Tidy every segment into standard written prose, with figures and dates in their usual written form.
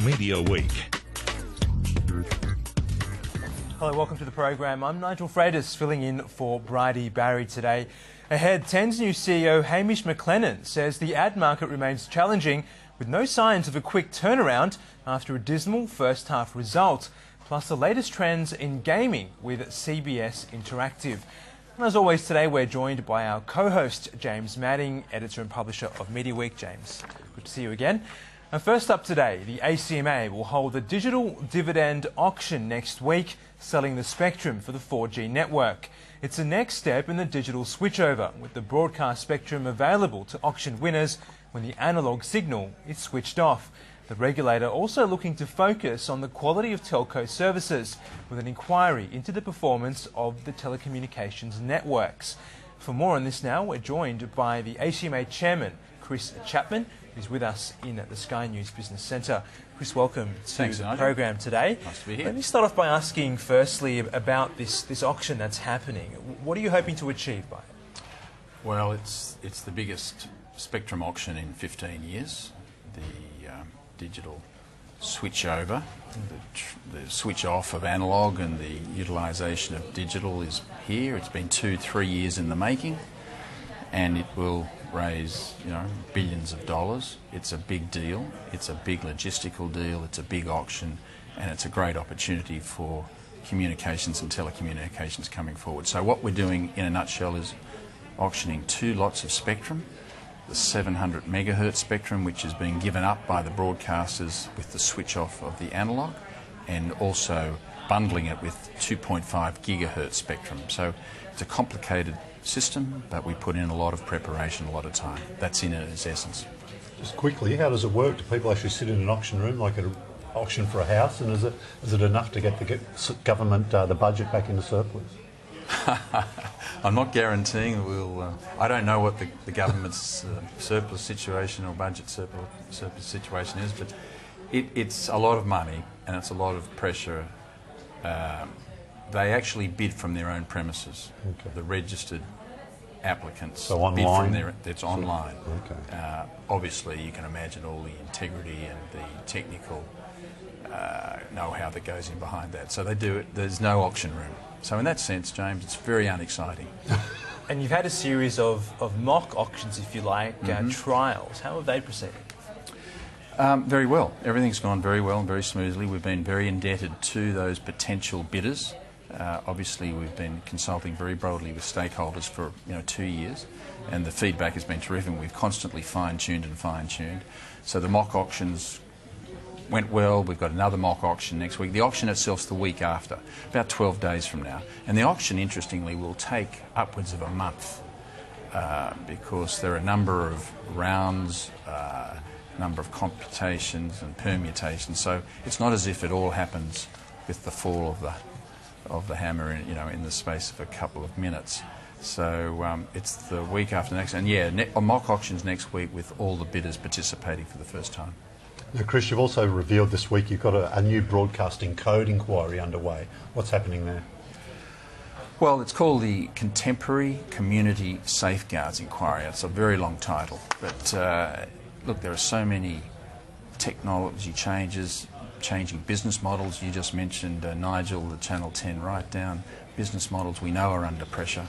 Mediaweek. Hello, welcome to the program. I'm Nigel Freitas, filling in for Bridie Barry today. Ahead, Ten's new CEO Hamish McLennan says the ad market remains challenging with no signs of a quick turnaround after a dismal first half result, plus the latest trends in gaming with CBS Interactive. And as always today, we're joined by our co-host James Madding, editor and publisher of Mediaweek. James, good to see you again. And first up today, the ACMA will hold a digital dividend auction next week, selling the spectrum for the 4G network. It's the next step in the digital switchover, with the broadcast spectrum available to auction winners when the analogue signal is switched off. The regulator also looking to focus on the quality of telco services, with an inquiry into the performance of the telecommunications networks. For more on this now, we're joined by the ACMA chairman, Chris Chapman, who's with us in the Sky News Business Centre. Chris, welcome to the program today. Nice to be here. Let me start off by asking firstly about this auction that's happening. What are you hoping to achieve by it? Well, it's the biggest spectrum auction in 15 years. The digital switch over, the switch off of analogue and the utilisation of digital is here. It's been 2-3 years in the making, and it will raise, billions of dollars. It's a big deal. It's a big logistical deal. It's a big auction, and it's a great opportunity for communications and telecommunications coming forward. So what we're doing in a nutshell is auctioning 2 lots of spectrum, the 700 megahertz spectrum, which is being given up by the broadcasters with the switch off of the analogue, and also bundling it with 2.5 gigahertz spectrum. So it's a complicated system, but we put in a lot of preparation, a lot of time. That's in its essence. Just quickly, how does it work? Do people actually sit in an auction room like an auction for a house, and is it enough to get the government the budget back into surplus? I'm not guaranteeing that we'll... I don't know what the government's surplus situation or budget surplus situation is, but it's a lot of money and it's a lot of pressure. They actually bid from their own premises. Okay. The registered applicants bid from their... It's online. Okay. Obviously, you can imagine all the integrity and the technical know-how that goes in behind that. So they do it. There's no auction room. So in that sense, James, it's very unexciting. And you've had a series of mock auctions, if you like, trials. How have they proceeded? Very well. Everything's gone very well and very smoothly. We've been very indebted to those potential bidders. Obviously, we've been consulting very broadly with stakeholders for 2 years, and the feedback has been terrific. We've constantly fine-tuned and fine-tuned. So the mock auctions went well. We've got another mock auction next week. The auction itself's the week after, about 12 days from now. And the auction, interestingly, will take upwards of a month because there are a number of rounds, number of computations and permutations. So it's not as if it all happens with the fall of the hammer in the space of a couple of minutes. So it's the week after next. And yeah, mock auctions next week with all the bidders participating for the first time. Now, Chris, you've also revealed this week you've got a new broadcasting code inquiry underway. What's happening there? Well, it's called the Contemporary Community Safeguards Inquiry. It's a very long title, but look, there are so many technology changes, changing business models. You just mentioned, Nigel, the Channel 10 write-down. Business models we know are under pressure.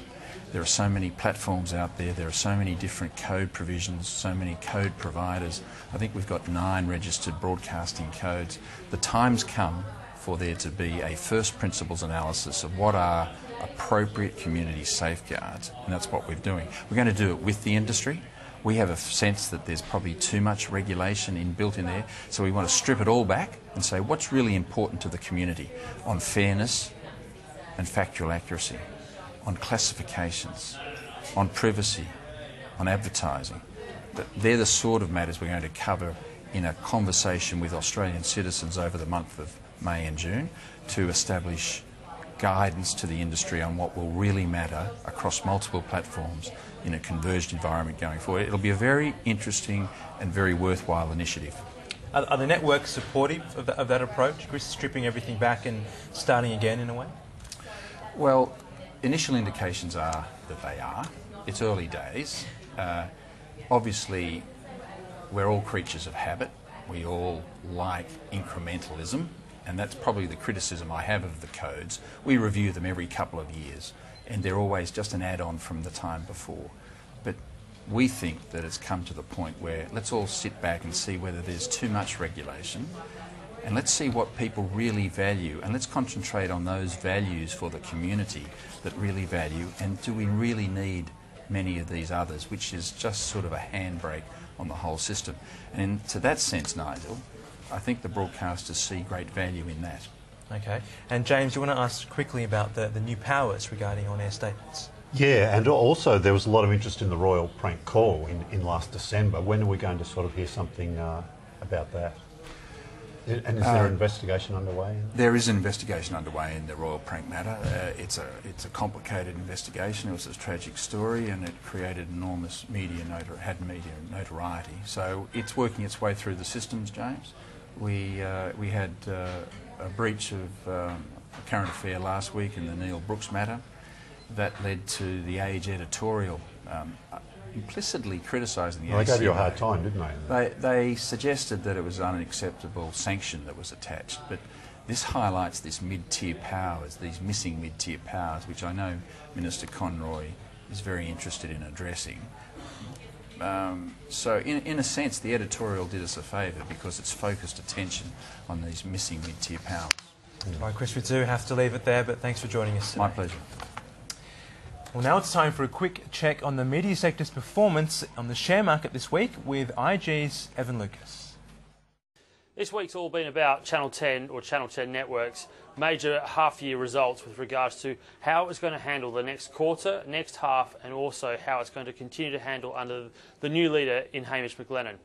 There are so many platforms out there. There are so many different code provisions, so many code providers. I think we've got 9 registered broadcasting codes. The time's come for there to be a first principles analysis of what are appropriate community safeguards, and that's what we're doing. We're going to do it with the industry. We have a sense that there's probably too much regulation inbuilt in there, so we want to strip it all back and say what's really important to the community on fairness and factual accuracy, on classifications, on privacy, on advertising. They're the sort of matters we're going to cover in a conversation with Australian citizens over the month of May and June to establish guidance to the industry on what will really matter across multiple platforms in a converged environment going forward. It'll be a very interesting and very worthwhile initiative. Are the networks supportive of that approach, Chris, stripping everything back and starting again in a way? Well, initial indications are that they are. It's early days. Obviously, we're all creatures of habit. We all like incrementalism, and that's probably the criticism I have of the codes. We review them every couple of years, and they're always just an add-on from the time before. But we think that it's come to the point where let's all sit back and see whether there's too much regulation, and let's see what people really value, and let's concentrate on those values for the community that really value, and do we really need many of these others, which is just sort of a handbrake on the whole system. And to that sense, Nigel, I think the broadcasters see great value in that. Okay. And James, you want to ask quickly about the new powers regarding on-air statements? Yeah, and also there was a lot of interest in the Royal Prank Call in last December. When are we going to sort of hear something about that? And is there an investigation underway? There is an investigation underway in the Royal Prank matter. It's a complicated investigation. It was a tragic story, and it created enormous media notoriety. So it's working its way through the systems, James. We had a breach of a current affair last week in the Neil Brooks matter. That led to the Age editorial implicitly criticising the ACA. They gave you a hard time, didn't they? They suggested that it was an unacceptable sanction that was attached, but this highlights this mid-tier powers, these missing mid-tier powers, which I know Minister Conroy is very interested in addressing. So in a sense, the editorial did us a favour because it's focused attention on these missing mid-tier powers. All right, Chris, we do have to leave it there, but thanks for joining us today. My pleasure. Well, now it's time for a quick check on the media sector's performance on the share market this week with IG's Evan Lucas. This week's all been about Channel 10 or Channel 10 Network's major half-year results with regards to how it's going to handle the next quarter, next half, and also how it's going to continue to handle under the new leader in Hamish McLennan.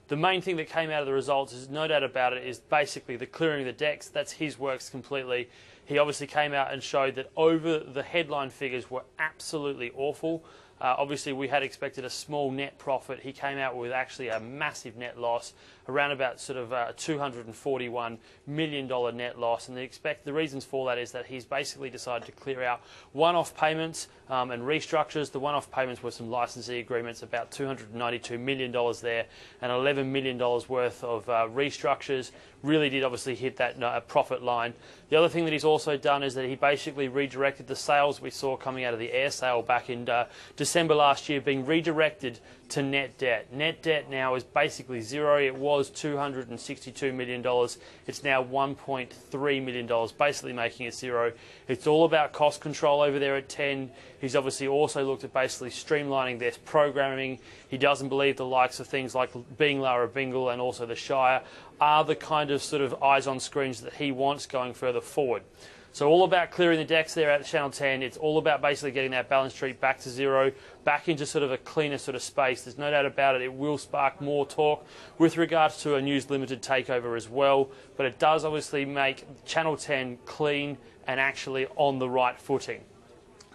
The main thing that came out of the results, is no doubt about it, is basically the clearing of the decks. That's his works completely. He obviously came out and showed that over the headline figures were absolutely awful. Obviously, we had expected a small net profit. He came out with actually a massive net loss, around about sort of $241 million net loss. And the reasons for that is that he's basically decided to clear out one-off payments and restructures. The one-off payments were some licensee agreements, about $292 million there, and $11 million worth of restructures. Really did obviously hit that profit line. The other thing that he's also done is that he basically redirected the sales we saw coming out of the air sale back in December last year, being redirected to net debt. Net debt now is basically zero. It was $262 million. It's now $1.3 million, basically making it zero. It's all about cost control over there at 10. He's obviously also looked at basically streamlining their programming. He doesn't believe the likes of things like Being Lara Bingle and also The Shire are the kind of sort of eyes on screens that he wants going further forward. So all about clearing the decks there at Channel 10. It's all about basically getting that balance sheet back to zero, back into sort of a cleaner sort of space. There's no doubt about it. It will spark more talk with regards to a News Limited takeover as well. But it does obviously make Channel 10 clean and actually on the right footing.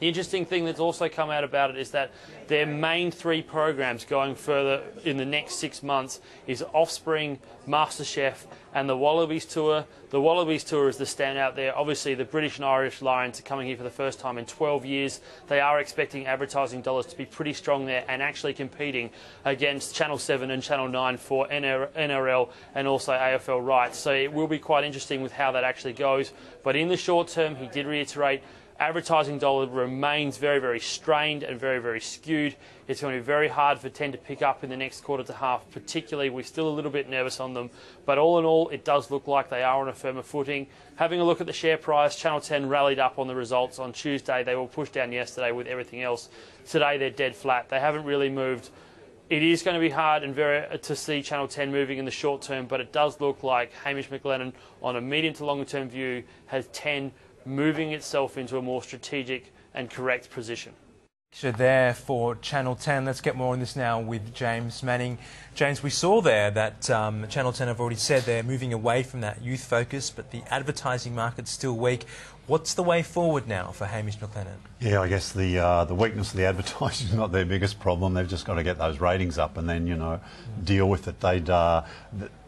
The interesting thing that's also come out about it is that their main three programs going further in the next 6 months is Offspring, MasterChef and the Wallabies Tour. The Wallabies Tour is the standout there. Obviously, the British and Irish Lions are coming here for the first time in 12 years. They are expecting advertising dollars to be pretty strong there and actually competing against Channel 7 and Channel 9 for NRL and also AFL rights. So it will be quite interesting with how that actually goes. But in the short term, he did reiterate, advertising dollar remains very, very strained and very, very skewed. It's going to be very hard for 10 to pick up in the next quarter to half, particularly. We're still a little bit nervous on them. But all in all, it does look like they are on a firmer footing. Having a look at the share price, Channel 10 rallied up on the results on Tuesday. They were pushed down yesterday with everything else. Today, they're dead flat. They haven't really moved. It is going to be hard and to see Channel 10 moving in the short term, but it does look like Hamish McLennan, on a medium to longer term view, has 10 moving itself into a more strategic and correct position. So there for Channel 10. Let's get more on this now with James Manning. James, we saw there that Channel 10 have already said they're moving away from that youth focus, but the advertising market's still weak. What's the way forward now for Hamish McLennan? Yeah, I guess the weakness of the advertising is not their biggest problem. They've just got to get those ratings up and then, deal with it.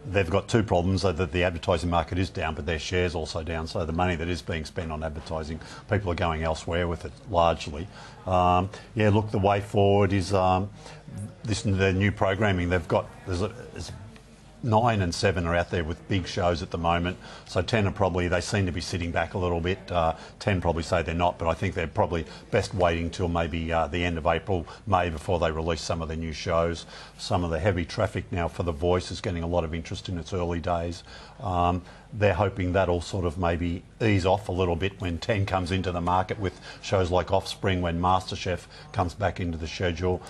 They've got two problems, so that the advertising market is down, but their share's also down. So the money that is being spent on advertising, people are going elsewhere with it largely. The way forward is the new programming they've got. There's 9 and 7 are out there with big shows at the moment. So 10 are probably, they seem to be sitting back a little bit. 10 probably say they're not, but I think they're probably best waiting till maybe the end of April, May, before they release some of their new shows. Some of the heavy traffic now for The Voice is getting a lot of interest in its early days. They're hoping that'll sort of maybe ease off a little bit when 10 comes into the market with shows like Offspring, when MasterChef comes back into the schedule.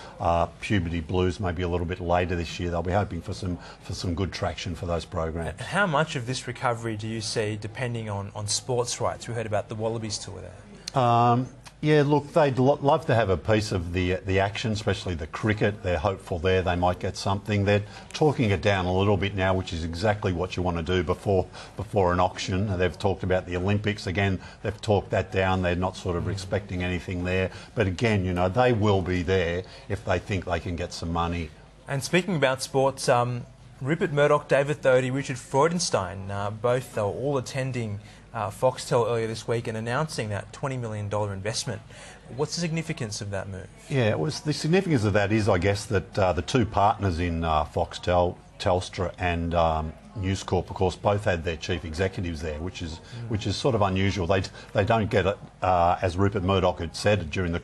Puberty Blues maybe a little bit later this year. They'll be hoping for some good traction for those programs. How much of this recovery do you see depending on sports rights? We heard about the Wallabies tour there. Yeah, look, they'd love to have a piece of the action, especially the cricket. They're hopeful there they might get something. They're talking it down a little bit now, which is exactly what you want to do before an auction. They've talked about the Olympics. Again, they've talked that down. They're not sort of expecting anything there. But again, you know, they will be there if they think they can get some money. And speaking about sports, Rupert Murdoch, David Thodey, Richard Freudenstein, both are all attending Foxtel earlier this week and announcing that $20 million investment. What's the significance of that move? Yeah, the significance of that is, I guess, that the two partners in Foxtel, Telstra and News Corp, of course, both had their chief executives there, which is sort of unusual. They don't get it, as Rupert Murdoch had said during the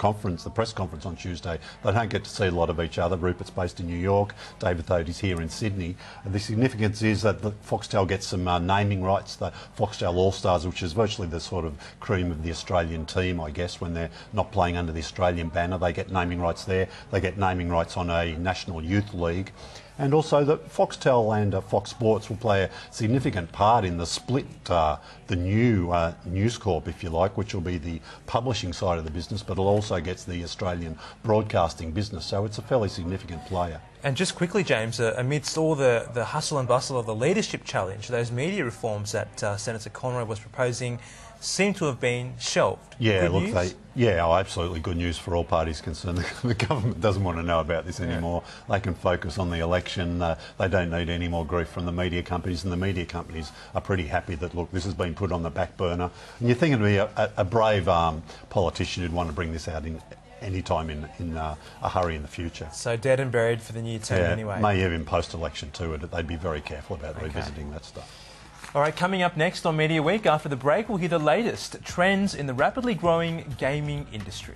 press conference on Tuesday. They don't get to see a lot of each other. Rupert's based in New York, David Thodey's here in Sydney. And the significance is that Foxtel gets some naming rights. The Foxtel All Stars, which is virtually the sort of cream of the Australian team, I guess, when they're not playing under the Australian banner. They get naming rights there. They get naming rights on a National Youth League. And also that Foxtel and Fox Sports will play a significant part in the split, the new News Corp, if you like, which will be the publishing side of the business, but it also gets the Australian broadcasting business. So it's a fairly significant player. And just quickly, James, amidst all the hustle and bustle of the leadership challenge, those media reforms that Senator Conroy was proposing seem to have been shelved. Yeah, Good news? Absolutely good news for all parties concerned. The government doesn't want to know about this anymore. Yeah. They can focus on the election. They don't need any more grief from the media companies, and the media companies are pretty happy that, look, this has been put on the back burner. And you think it'd be a brave politician who'd want to bring this out any time in a hurry in the future. So dead and buried for the new term anyway. May even post-election too. They'd be very careful about revisiting that stuff. All right, coming up next on Media Week, after the break, we'll hear the latest trends in the rapidly growing gaming industry.